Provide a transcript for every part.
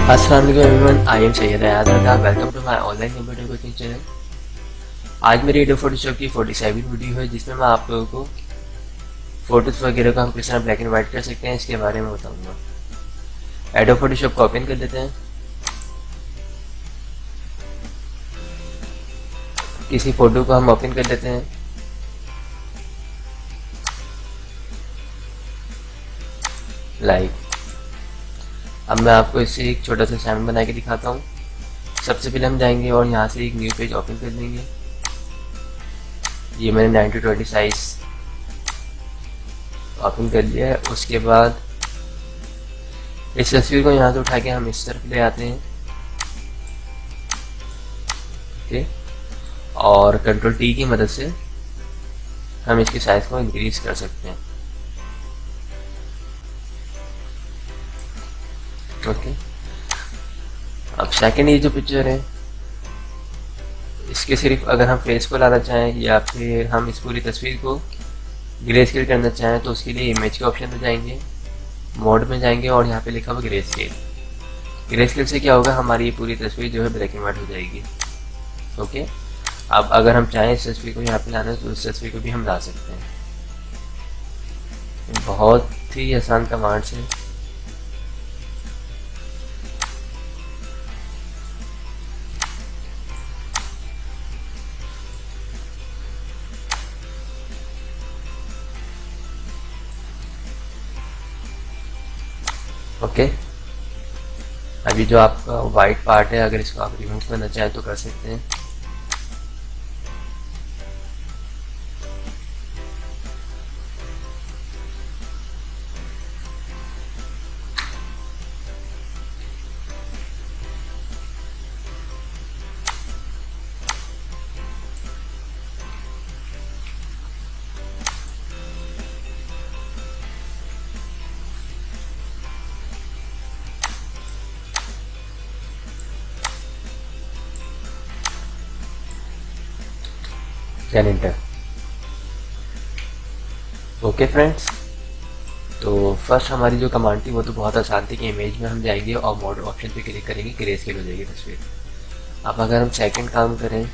अस्सलाम वालेकुम everyone, I am Syed Azad. Welcome to my online computer coaching channel. आज मेरी एडोब फोटोशॉप की 47 वीडियो है जिसमें मैं आप लोगों को फोटोज वगैरह को हम किस तरह ब्लैक एंड व्हाइट कर सकते हैं इसके बारे में बताऊंगा। एडोब फोटोशॉप को ओपन कर लेते हैं। किसी फोटो को हम ओपन कर लेते हैं। लाइक अब मैं आपको इससे एक छोटा सा सैम्पल बना के दिखाता हूँ। सबसे पहले हम जाएंगे और यहाँ से एक न्यू पेज ओपन कर लेंगे। ये मैंने 9:20 साइज ओपन कर लिया है। उसके बाद इस तस्वीर को यहाँ से उठा के हम इस तरफ ले आते हैं। ओके, और कंट्रोल टी की मदद से हम इसकी साइज को इंक्रीज कर सकते हैं। ओके, अब सेकंड ये जो पिक्चर है इसके सिर्फ अगर हम फेस को लाना चाहें या फिर हम इस पूरी तस्वीर को ग्रे स्केल करना चाहें तो उसके लिए इमेज के ऑप्शन में जाएंगे, मोड में जाएंगे और यहाँ पे लिखा हुआ ग्रे स्केल। ग्रे स्केल से क्या होगा, हमारी ये पूरी तस्वीर जो है ब्लैक एंड व्हाइट हो जाएगी। ओके, अब अगर हम चाहें इस तस्वीर को यहाँ पे लाना है तो इस तस्वीर को भी हम ला सकते हैं। बहुत ही आसान कमांड्स है। ओके, अभी जो आपका वाइट पार्ट है अगर इसको आप रिमूव करना चाहें तो कर सकते हैं। Can enter. ओके फ्रेंड्स, तो फर्स्ट हमारी जो कमांड थी वो तो बहुत आसान थी कि इमेज में हम जाएंगे और मोड ऑप्शन पे क्लिक करेंगे, ग्रे स्केल हो जाएगी तस्वीर। अब अगर हम सेकंड काम करें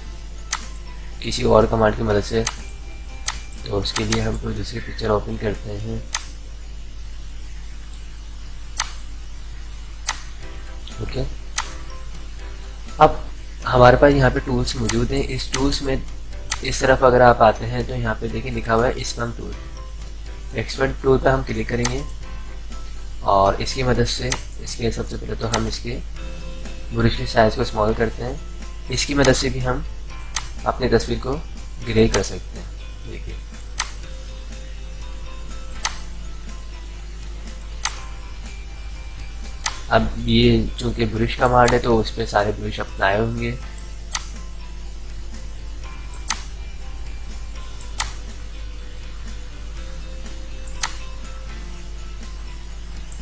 किसी और कमांड की मदद से तो उसके लिए हम कोई दूसरी पिक्चर ओपन करते हैं। ओके, अब हमारे पास यहाँ पे टूल्स मौजूद हैं। इस टूल्स में इस तरफ अगर आप आते हैं तो यहाँ पे देखिए लिखा हुआ है एक्सपेंड टूल। एक्सपेंड टूल पर हम क्लिक करेंगे और इसकी मदद से इसके सबसे पहले तो हम इसके ब्रश के साइज को स्मॉल करते हैं। इसकी मदद से भी हम अपनी तस्वीर को ग्रे कर सकते हैं। देखिए, अब ये चूंकि ब्रश कमांड है तो उस पर सारे ब्रश अपनाए होंगे।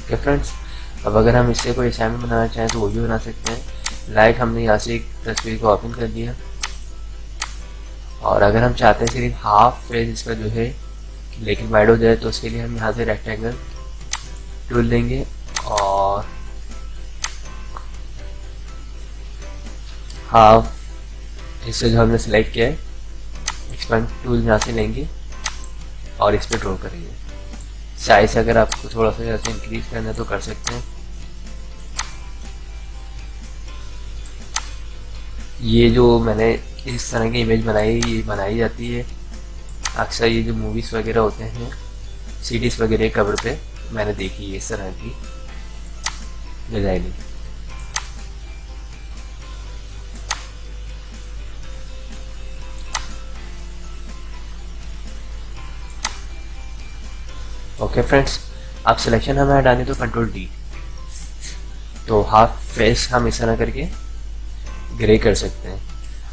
ओके फ्रेंड्स, अब अगर हम इससे कोई असाइनमेंट बनाना चाहें तो वो भी बना सकते हैं। लाइक हमने यहाँ से एक तस्वीर को ओपन कर दिया और अगर हम चाहते हैं सिर्फ हाफ फेस इसका जो है ब्लैक एंड वाइट हो जाए तो उसके लिए हम यहाँ से रेक्टेंगल टूल लेंगे और हाफ हिस्से जो हमने सेलेक्ट किया है एक्सपेंड टूल यहाँ से लेंगे और इस पर ड्रॉ करेंगे। साइज अगर आपको थोड़ा सा जैसे इंक्रीज करना है तो कर सकते हैं। ये जो मैंने इस तरह की इमेज बनाई, ये बनाई जाती है अक्सर ये जो मूवीज़ वगैरह होते हैं, सीडीज वगैरह कवर पे मैंने देखी है इस तरह की डिजाइनिंग। ओके फ्रेंड्स, अब सिलेक्शन हमें हटानी तो कंट्रोल डी, तो हाफ फेस हम इस तरह करके ग्रे कर सकते हैं।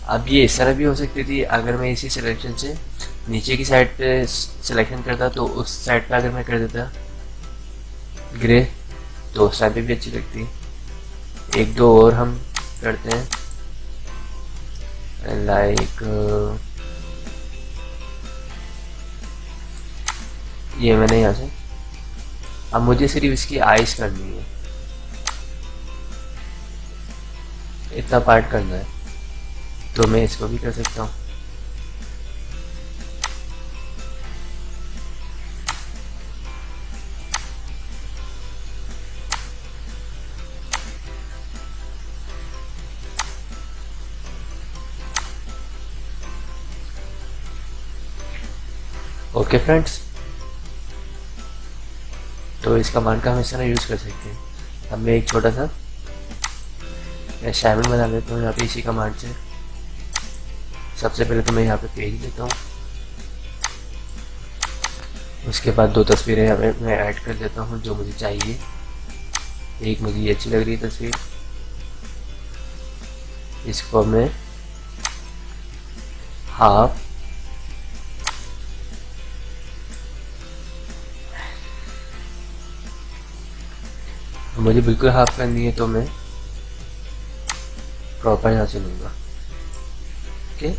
अब ये इस तरह भी हो सकती थी, अगर मैं इसी सिलेक्शन से नीचे की साइड पे सिलेक्शन करता तो उस साइड पे अगर मैं कर देता ग्रे तो उस साइड पे भी अच्छी लगती। एक दो और हम करते हैं, लाइक ये मैंने यहाँ से, अब मुझे सिर्फ इसकी आइज करनी है। इतना पार्ट करना है तो मैं इसको भी कर सकता हूँ। ओके फ्रेंड्स, तो इस कमांड का हम इस तरह यूज़ कर सकते हैं। अब मैं एक छोटा सा असाइनमेंट बना लेता हूँ यहाँ पे इसी कमांड से। सबसे पहले तो मैं यहाँ पे पेज देता हूँ, उसके बाद 2 तस्वीरें यहाँ पे मैं ऐड कर देता हूँ जो मुझे चाहिए। एक मुझे ये अच्छी लग रही है तस्वीर, इसको मैं हाफ मुझे बिल्कुल हाफ करनी है तो मैं प्रॉपर यहाँ से लूँगा। ओके,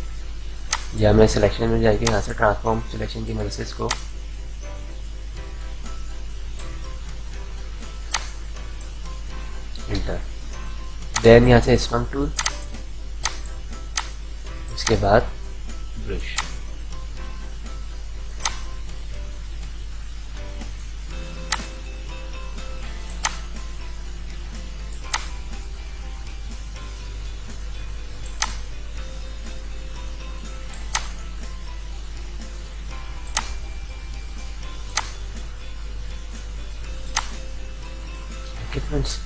या मैं सिलेक्शन में जाके यहाँ से ट्रांसफॉर्म सिलेक्शन की मदद से इसको इंटर, देन यहाँ से स्पंप टूल, उसके बाद ब्रश। ओके फ्रेंड्स,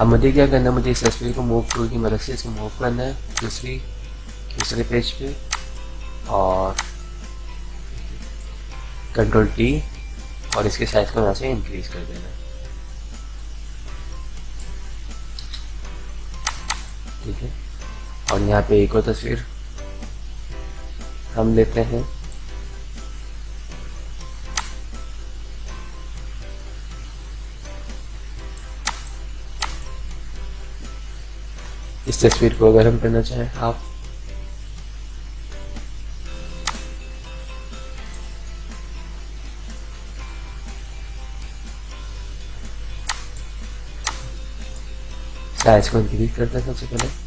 अब मुझे क्या करना है, मुझे इस तस्वीर को मूव टूल की मदद से इसको मूव करना है दूसरे पेज पे, और कंट्रोल टी, और इसके साइज को यहाँ से इंक्रीज कर देना है। ठीक है, और यहाँ पे एक और तस्वीर हम लेते हैं। इस तस्वीर को अगर हम करना चाहें आप साइज को इंक्रीज करते हैं सबसे पहले।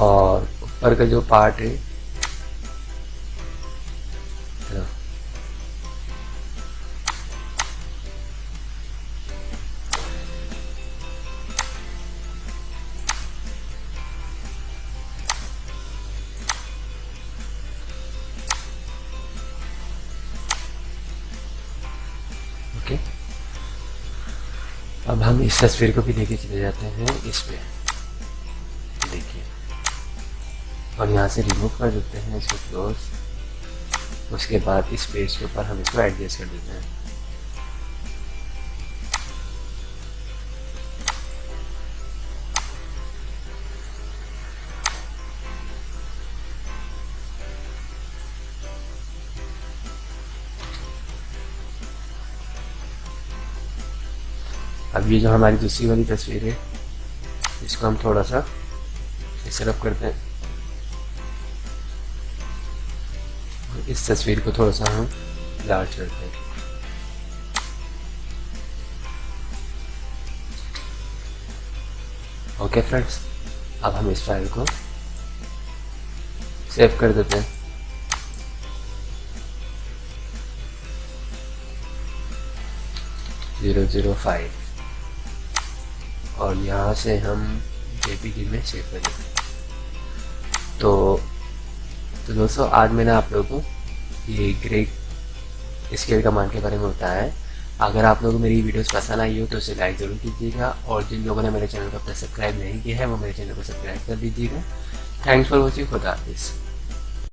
और ऊपर का जो पार्ट है ओके, अब हम इस तस्वीर को भी लेके चले जाते हैं इस पे, देखिए, और यहाँ से रिमूव कर देते हैं इसको क्लोज। उसके बाद इस पेज के ऊपर हम इसको एडजस्ट कर देते हैं। अब ये जो हमारी दूसरी वाली तस्वीर है इसको हम थोड़ा सा सेटअप करते हैं, इस तस्वीर को थोड़ा सा हम लार्ज करते हैं। ओके फ्रेंड्स, अब हम इस फाइल को सेव कर देते हैं। .005 और यहाँ से हम JPG में सेव कर देते हैं। तो दोस्तों, आज मैंने आप लोगों को ये ग्रे स्केल कमांड के बारे में बताया है। अगर आप लोगों को मेरी वीडियोस पसंद आई हो तो उसे लाइक ज़रूर कीजिएगा, और जिन लोगों ने मेरे चैनल को अब तक सब्सक्राइब नहीं किया है वो मेरे चैनल को सब्सक्राइब कर दीजिएगा। Thanks for watching. खुदा हाफिज़।